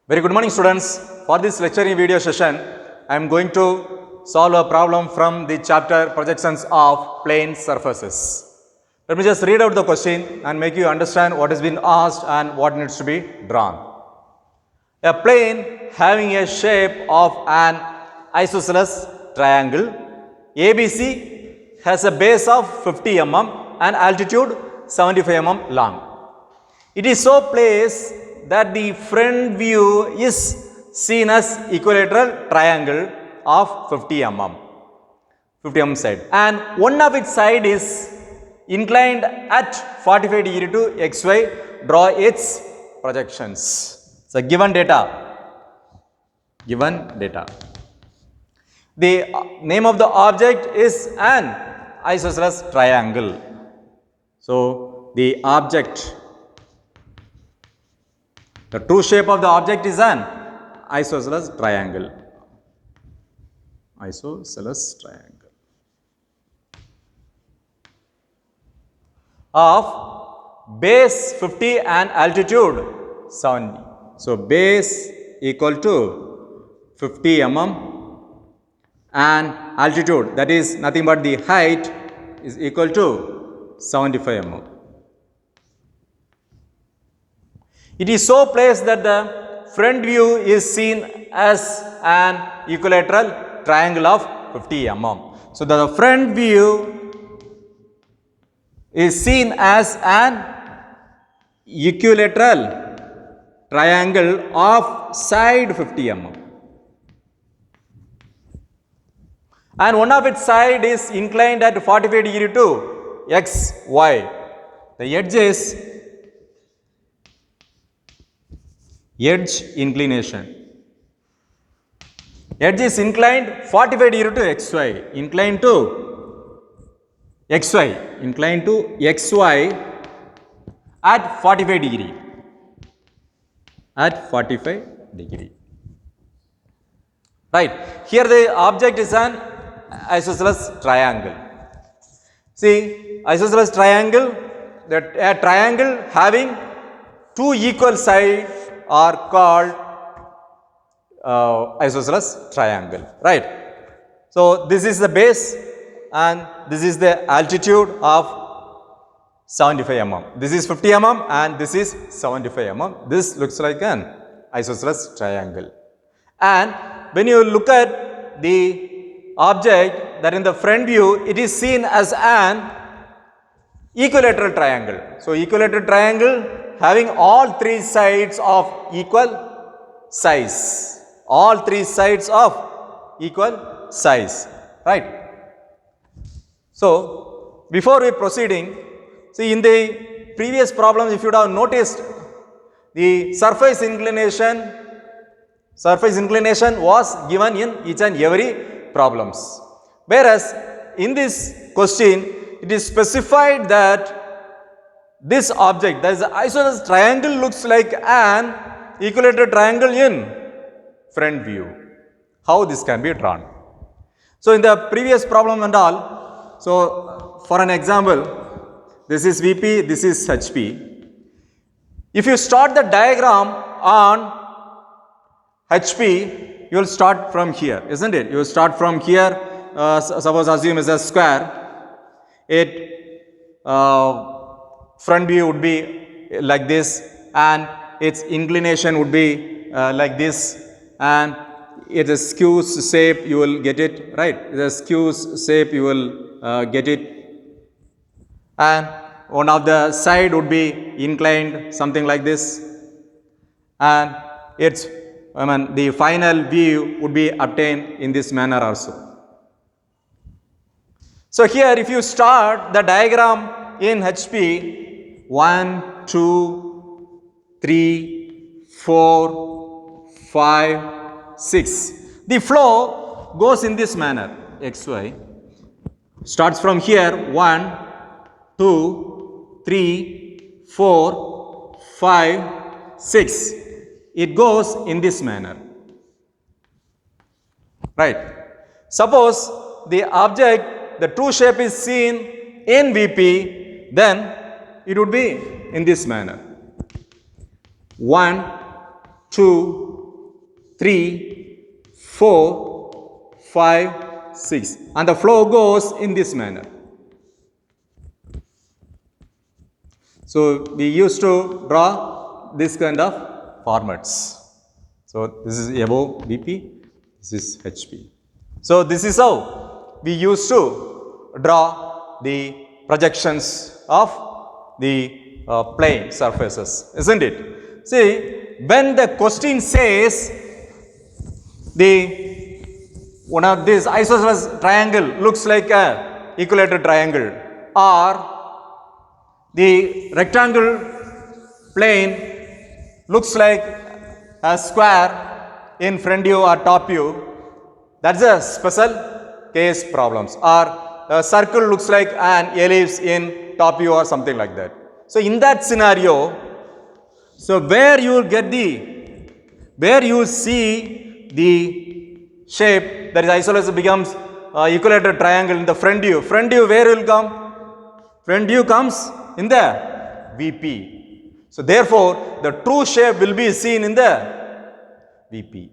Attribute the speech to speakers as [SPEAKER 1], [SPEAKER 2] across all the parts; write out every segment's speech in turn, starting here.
[SPEAKER 1] Very good morning, students. For this lecturing video session, I am going to solve a problem from the chapter Projections of Plane Surfaces. Let me just read out the question and make you understand what has been asked and what needs to be drawn. A plane having a shape of an isosceles triangle ABC has a base of 50 mm and altitude 75 mm long. It is so placed that the front view is seen as equilateral triangle of 50 mm side, and one of its side is inclined at 45 degree to xy. Draw its projections. So given data. The name of the object is an isosceles triangle. So the object, the true shape of the object is an isosceles triangle. Of base 50 and altitude 70. So base equal to 50 mm and altitude, that is nothing but the height, is equal to 75 mm. It is so placed that the front view is seen as an equilateral triangle of 50 mm. So the front view is seen as an equilateral triangle of side 50 mm. And one of its side is inclined at 45 degree to xy. The edge inclination. Edge is inclined 45 degree to xy. Inclined to xy at 45 degree. Right. Here the object is an isosceles triangle. See, isosceles triangle, that a triangle having two equal sides are called isosceles triangle, right? So this is the base and this is the altitude of 75 mm. This is 50 mm and this is 75 mm. This looks like an isosceles triangle. And when you look at the object, that in the front view it is seen as an equilateral triangle. So equilateral triangle having all three sides of equal size. Right? So before we proceeding, see, in the previous problems, if you would have noticed, the surface inclination was given in each and every problems. Whereas in this question, it is specified that this object, that is the isosceles triangle, looks like an equilateral triangle in front view. How this can be drawn? So in the previous problem and all, so for an example, this is VP, this is HP. If you start the diagram on HP, you will start from here, isn't it? You will start from here. Suppose assume is a square. Front view would be like this, and its inclination would be like this, and it's a skew shape, you will get it, right? It's a skew shape, you will get it, and one of the side would be inclined something like this, and the final view would be obtained in this manner also. So here, if you start the diagram in HP, 1, 2, 3, 4, 5, 6. The flow goes in this manner, XY. Starts from here, 1, 2, 3, 4, 5, 6. It goes in this manner. Right. Suppose the object, the true shape is seen in VP, then it would be in this manner. 1, 2, 3, 4, 5, 6. And the flow goes in this manner. So we used to draw this kind of formats. So this is above VP, this is HP. So this is how we used to draw the projections of the plane surfaces, isn't it? See, when the question says one of these isosceles triangle looks like a equilateral triangle, or the rectangle plane looks like a square in front view or top view, that's a special case problems. Or a circle looks like an ellipse in top view or something like that. So in that scenario, so where you see the shape that is isosceles becomes equilateral triangle in the front view. Front view where will come? Front view comes in the VP. So therefore, the true shape will be seen in the VP.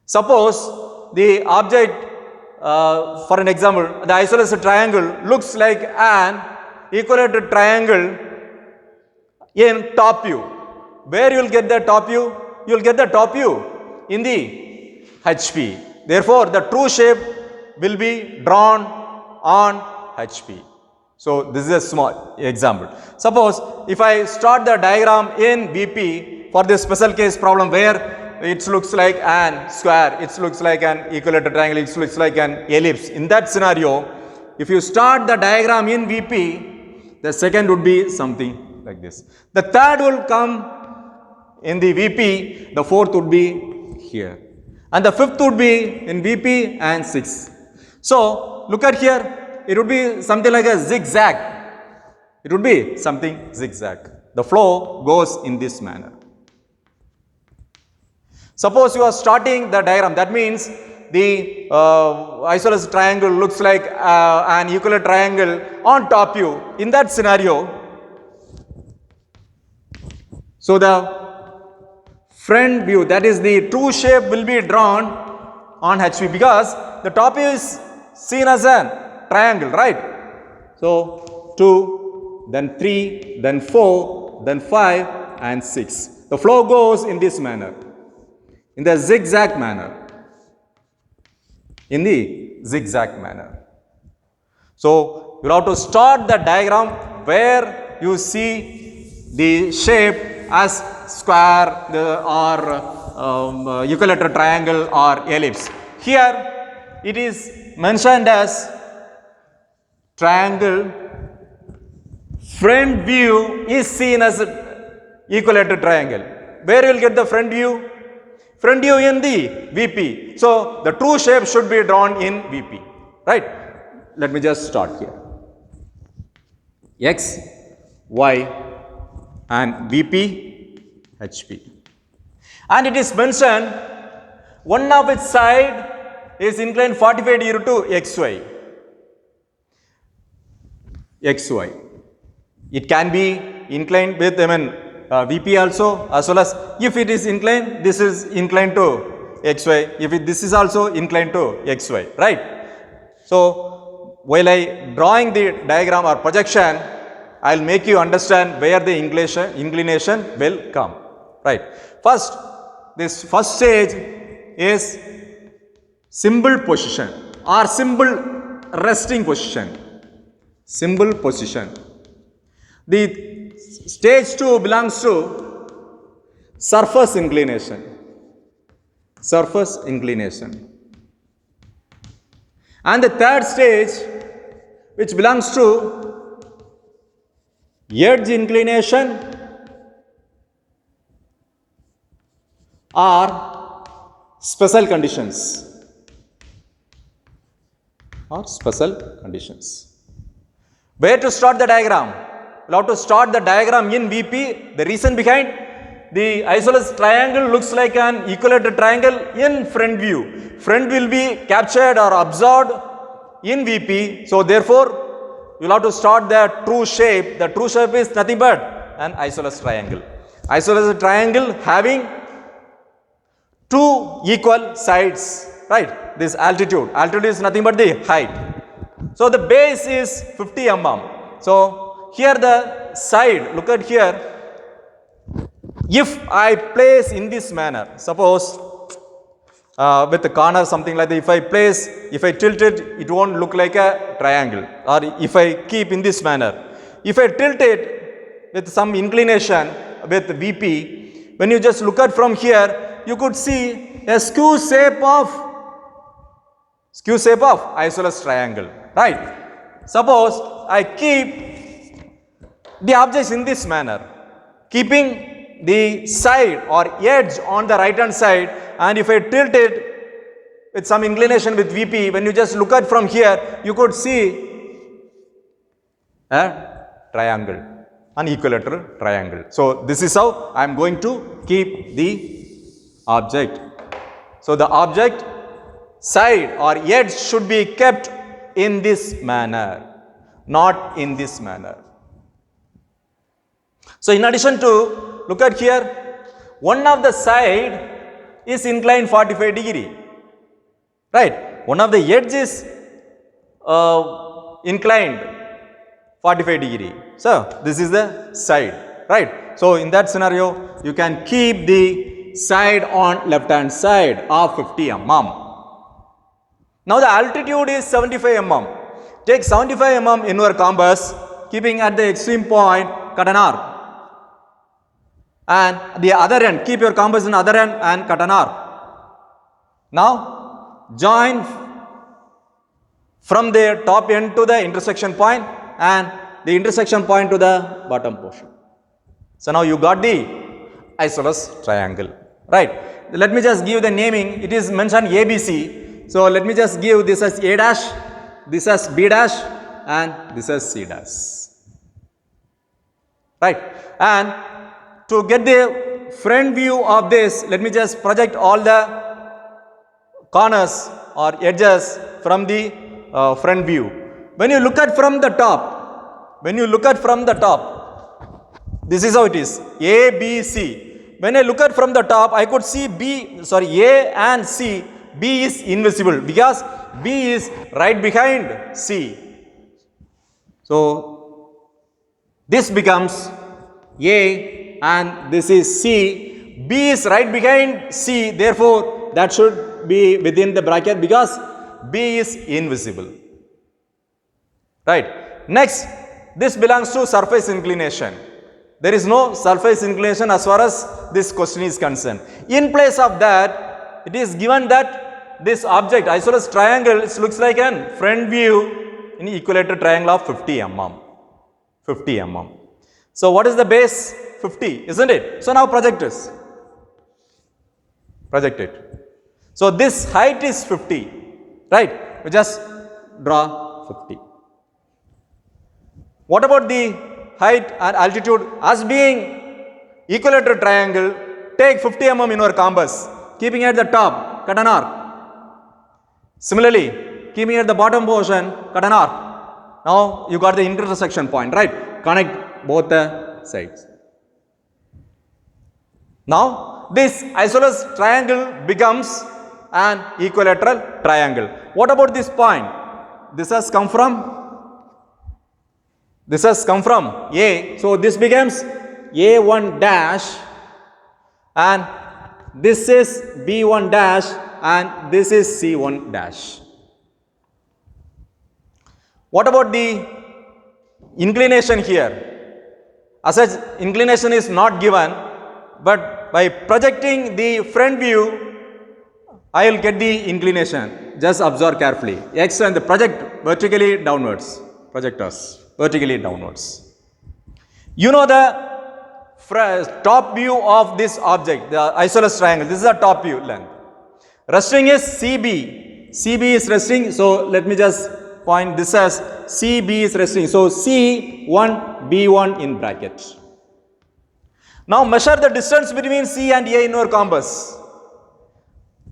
[SPEAKER 1] Suppose the object, for an example, the isosceles triangle looks like an equilateral triangle in top view. Where you will get the top view? You will get the top view in the HP. Therefore, the true shape will be drawn on HP. So this is a small example. Suppose if I start the diagram in VP for this special case problem where it looks like an square, it looks like an equilateral triangle, it looks like an ellipse. In that scenario, if you start the diagram in VP, the second would be something like this. The third will come in the VP, the fourth would be here. And the fifth would be in VP and 6. So look at here. It would be something like a zigzag. It would be something zigzag. The flow goes in this manner. Suppose you are starting the diagram, that means the isosceles triangle looks like an equilateral triangle on top view. In that scenario, so the front view, that is the true shape, will be drawn on HP because the top view is seen as an triangle, right? So 2, then 3, then 4, then 5 and 6. The flow goes in this manner, in the zigzag manner. In the zigzag manner. So you have to start the diagram where you see the shape as square or equilateral triangle or ellipse. Here it is mentioned as triangle. Front view is seen as equilateral triangle. Where you will get the front view? Front view in the VP. So the true shape should be drawn in VP, right? Let me just start here. X, Y and VP, HP. And it is mentioned one of its side is inclined 45 degree to XY. XY. It can be inclined with VP also, as well as if it is inclined, this is inclined to XY. If this is also inclined to XY, right? So while I drawing the diagram or projection, I will make you understand where the inclination will come, right? First, this first stage is symbol position or symbol resting position. Symbol position. The stage 2 belongs to surface inclination. Surface inclination. And the third stage, which belongs to edge inclination or special conditions. Where to start the diagram? We have to start the diagram in VP. The reason behind the isosceles triangle looks like an equilateral triangle in front view. Front will be captured or absorbed in VP. So therefore, you will have to start the true shape. The true shape is nothing but an isosceles triangle. Isosceles triangle having two equal sides, right? This altitude. Altitude is nothing but the height. So the base is 50 mm. So here the side, look at here. If I place in this manner, suppose with the corner something like that, if I tilt it, it won't look like a triangle. Or if I keep in this manner, if I tilt it with some inclination with VP, when you just look at from here, you could see a skew shape of isosceles triangle, right? Suppose I keep the objects in this manner, keeping the side or edge on the right hand side, and if I tilt it with some inclination with VP, when you just look at from here, you could see a triangle, an equilateral triangle. So this is how I am going to keep the object. So the object side or edge should be kept in this manner, not in this manner. So in addition to, look at here, one of the side is inclined 45 degree, right? One of the edge is inclined 45 degree. So this is the side, right? So in that scenario, you can keep the side on left hand side of 50 mm. Now the altitude is 75 mm. Take 75 mm in your compass, keeping at the extreme point, cut an arc. And the other end, keep your compass in the other end and cut an arc. Now join from the top end to the intersection point and the intersection point to the bottom portion. So now you got the isosceles triangle, right? Let me just give the naming. It is mentioned ABC. So let me just give this as A dash, this as B dash, and this as C dash, right? And to get the front view of this, let me just project all the corners or edges from the front view. When you look at from the top, this is how it is, A, B, C. When I look at from the top, I could see A and C. B is invisible because B is right behind C. So this becomes A and this is C. B is right behind C, therefore that should be within the bracket because B is invisible, right? Next, this belongs to surface inclination. There is no surface inclination as far as this question is concerned. In place of that, it is given that this object, isosceles triangle, it looks like an front view in equilateral triangle of 50 mm. 50 mm. So what is the base? 50, isn't it? So now project this. Project it. So this height is 50, right? We just draw 50. What about the height and altitude? As being equilateral triangle, take 50 mm in your compass, keeping at the top, cut an arc. Similarly, keeping at the bottom portion, cut an arc. Now you got the intersection point, right? Connect both the sides. Now this isosceles triangle becomes an equilateral triangle. What about this point? This has come from A. So this becomes A1 dash and this is B1 dash and this is C1 dash. What about the inclination here? As such, inclination is not given, but by projecting the front view, I will get the inclination. Just observe carefully. X and the project vertically downwards. Projectors vertically downwards. You know the top view of this object, the isosceles triangle. This is the top view length. Resting is CB. CB is resting. So let me just point this as CB is resting. So C1, B1 in bracket. Now measure the distance between C and A in your compass.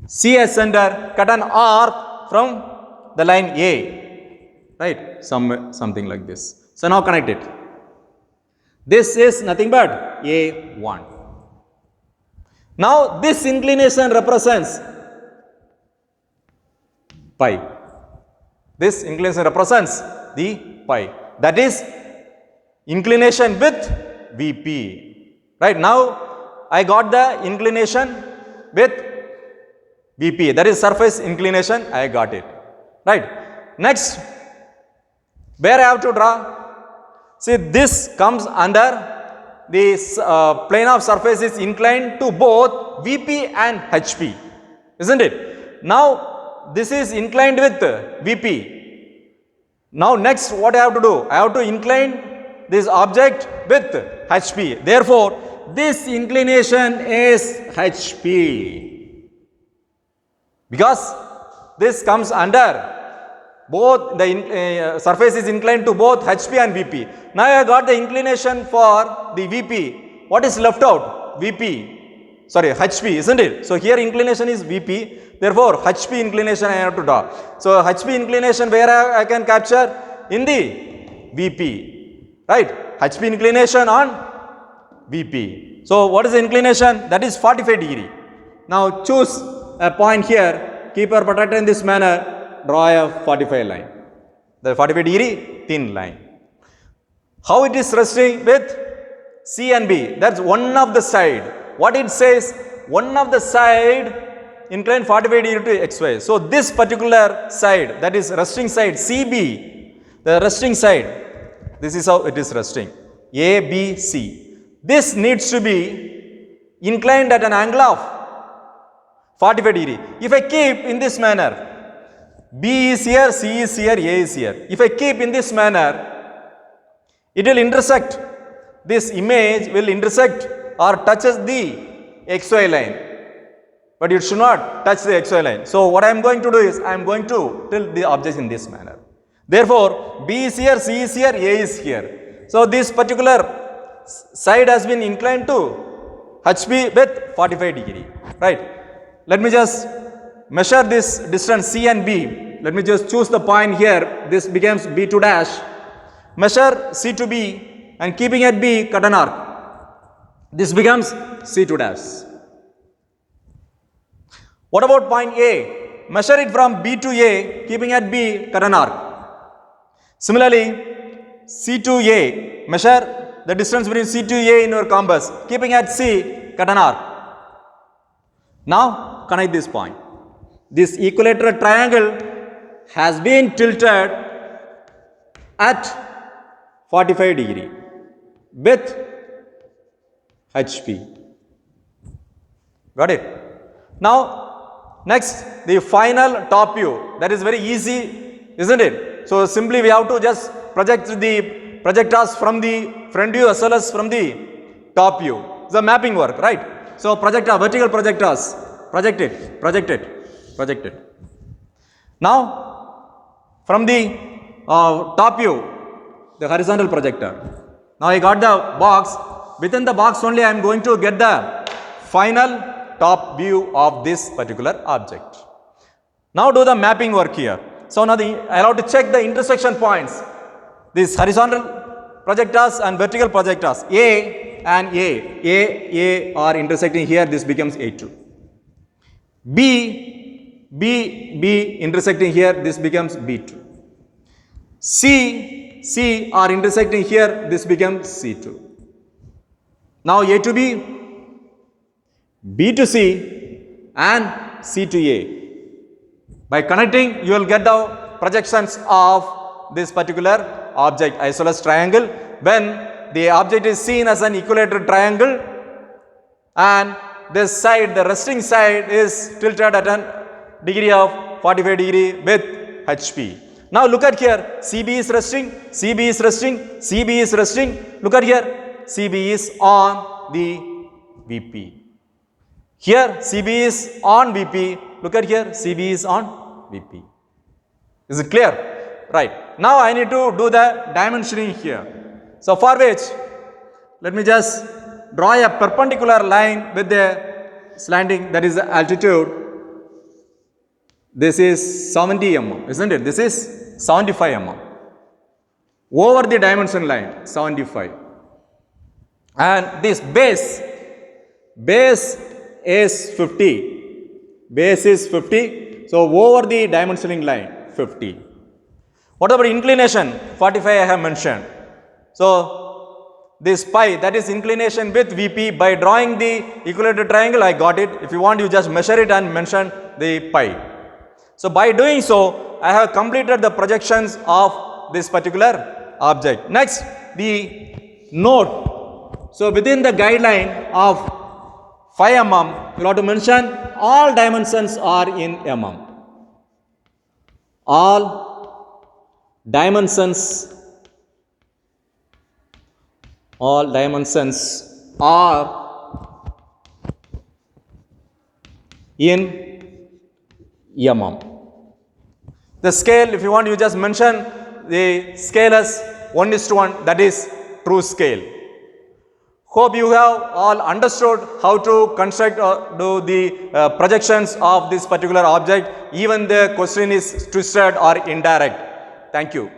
[SPEAKER 1] C as center, cut an arc from the line A, right? Something like this. So now connect it. This is nothing but A1. Now this inclination represents pi. This inclination represents the pi. That is inclination with Vp. Right, now I got the inclination with Vp. That is surface inclination. I got it. Right. Next, where I have to draw? See, this comes under the plane of surface is inclined to both Vp and HP. Isn't it? Now, this is inclined with Vp. Now next what I have to do? I have to incline this object with HP. Therefore, this inclination is HP. Because this comes under both the surface is inclined to both HP and Vp. Now I got the inclination for the Vp. What is left out? Vp. Sorry, HP, isn't it? So here inclination is Vp. Therefore, HP inclination I have to draw. So HP inclination where I can capture? In the Vp. Right? HP inclination on Vp. So what is the inclination? That is 45 degree. Now choose a point here. Keep your protractor in this manner. Draw a 45 line. The 45 degree thin line. How it is resting with C and B? That's one of the side. What it says? One of the side inclined 45 degree to XY. So this particular side, that is resting side CB, the resting side, this is how it is resting. A, B, C. This needs to be inclined at an angle of 45 degree. If I keep in this manner, B is here, C is here, A is here. If I keep in this manner, it will intersect. This image will intersect or touches the XY line. But it should not touch the XY line. So what I am going to do is, I am going to tilt the object in this manner. Therefore, B is here, C is here, A is here. So this particular side has been inclined to HP with 45 degree. Right. Let me just measure this distance C and B. Let me just choose the point here. This becomes B2 dash. Measure C to B and keeping at B, cut an arc. This becomes C2 dash. What about point A? Measure it from B to A, keeping at B, cut an arc. Similarly, C to A, measure the distance between C to A in your compass, keeping at C, cut an arc. Now, connect this point. This equilateral triangle has been tilted at 45 degree with HP. Got it? Now, next, the final top view. That is very easy, isn't it? So simply we have to just project the projectors from the front view as well as from the top view. It's a mapping work, right? So projector, vertical projectors, project it, project it, project it. Now, from the top view, the horizontal projector. Now I got the box. Within the box only I am going to get the final top view of this particular object. Now do the mapping work here. So now I have to check the intersection points. These horizontal projectors and vertical projectors A and A are intersecting here. This becomes A2. B intersecting here. This becomes B2. C are intersecting here. This becomes C2. Now A to B, B to C and C to A. By connecting, you will get the projections of this particular object, isosceles triangle, when the object is seen as an equilateral triangle and this side, the resting side, is tilted at a degree of 45 degree with HP. Now look at here, CB is resting, CB is resting, CB is resting. Look at here, CB is on the VP. Here CB is on VP. Look at here, CB is on VP. Is it clear? Right. Now I need to do the dimensioning here. So for which, let me just draw a perpendicular line with the slanting, that is the altitude. This is 70 mm, isn't it? This is 75 mm. Over the dimension line, 75. And this base is 50. Base is 50. So over the dimensioning line 50. What about inclination? 45 I have mentioned. So this pi, that is inclination with VP. By drawing the equilateral triangle, I got it. If you want, you just measure it and mention the pi. So by doing so, I have completed the projections of this particular object. Next, the node. So within the guideline of 5 mm, you have to mention all dimensions are in mm. All dimensions are in mm. The scale, if you want, you just mention the scale as 1:1, that is true scale. Hope you have all understood how to construct or do the projections of this particular object. Even the question is twisted or indirect. Thank you.